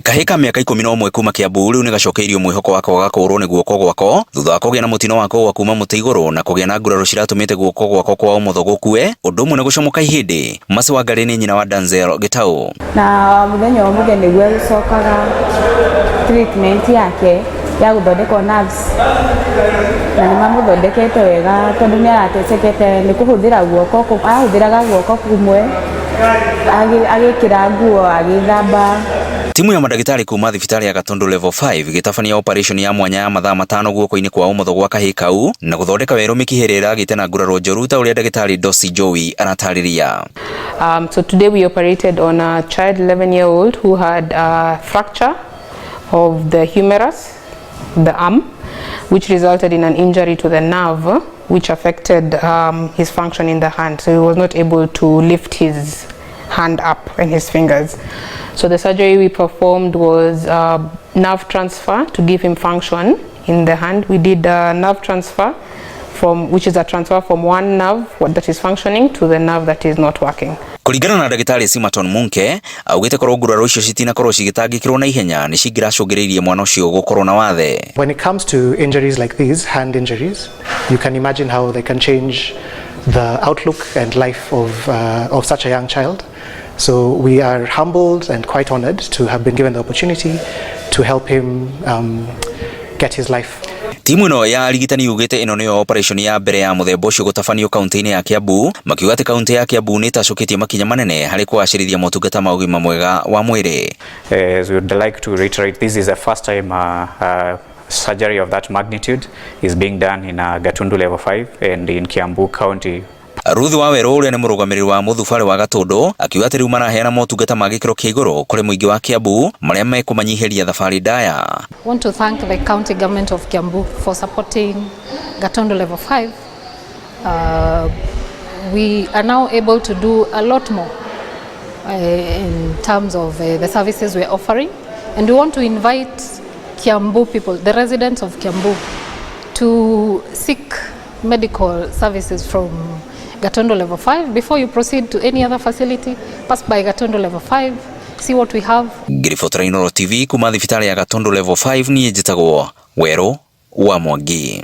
Kahĩĩ ka mĩaka 11 kuma Kiambu rĩu nĩ gacokeirio mwĩhoko wako wa kũũrwo nĩ guoko gwako thutha wa kũgĩa na mũtino wa kũgwa kuma mũtĩ igũrũ na kũgĩa na nguraro ciratũmĩte guoko gwako kwa ũmotho gũkue ũndũ ũmwe na gũcomoka ihĩndĩ. Masi wa Ngarĩ nĩ nyina wa Danzel Gitau. Na mũthenya ũmwe nĩguo gũcokaga treatment yake ya gũthondekwo nerves na nĩ mamũthondekete wega tondũ nĩ aratecekete nĩ kũhũthĩra guoko, ahũthĩraga guoko kumwe agĩkĩra nguo agĩthamba. Timu ya madagĩtarĩ kuma thibitarĩ ya Gatundu Level 5 gĩtabania operation ya mwanya ya mathaa 5 guoko-inĩ kwa ũmotho gwa Kahĩĩ kau na gũthondeka werũ mĩkiha ĩrĩa ĩragĩte na nguraro njoru ta ũrĩa ndagĩtarĩ Dosi Joey aratarĩria. So today we operated on a child 11-year-old who had a fracture of the humerus, the arm, which resulted in an injury to the nerve which affected his function in the hand. So he was not able to lift his hand up and his fingers. So the surgery we performed was nerve transfer to give him function in the hand. We did a nerve transfer which is a transfer from one nerve that is functioning to the nerve that is not working. Kũringana na ndagĩtarĩ Simaton Munke, augĩte korwo nguraro icio citinakorwo cigĩtangĩkĩrwo na ihenya nĩ cingĩracũngĩrĩirie mwana ũcio gũkorwo na wathe. When it comes to injuries like these, hand injuries, you can imagine how they can change the outlook and life of such a young child. So we are humbled and quite honored to have been given the opportunity to help him get his life. Timu ĩno ya arigitani yugĩte ĩno nĩyo operation ya mbere ya mũthemba ũcio gũtabanio kaunti-inĩ ya Kiambu, makiuga atĩ kaunti ya Kiambu nĩ ĩtacũkĩtie makinya manene harĩ kũgacĩrithia motungata ma ũgima mwega wa mwĩrĩ. As we would like to reiterate, this is the first time surgery of that magnitude is being done in Gatundu Level 5 and in Kiambu County. Ruthi wa Werũ ũrĩa nĩ mũrũgamĩrĩri wa mũthubarĩ wa Gatundu akiuga atĩ rĩu maraheana motungata ma gĩkĩro kĩa igũrũ kũrĩ mũingĩ wa Kiambu marĩa mekũmanyihĩria thabarĩ ndaya. I want to thank the county government of Kiambu for supporting Gatundu Level 5. We are now able to do a lot more in terms of the services we are offering, and we want to invite Kiambu people, the residents of Kiambu, to seek medical services from Gatundu Level 5. Before you proceed to any other facility, pass by Gatundu Level 5, see what we have. Thibitarĩ-inĩ TV kuma thibitarĩ ya Gatundu Level 5 niĩ njĩtagwo Werũ wa Mwangi.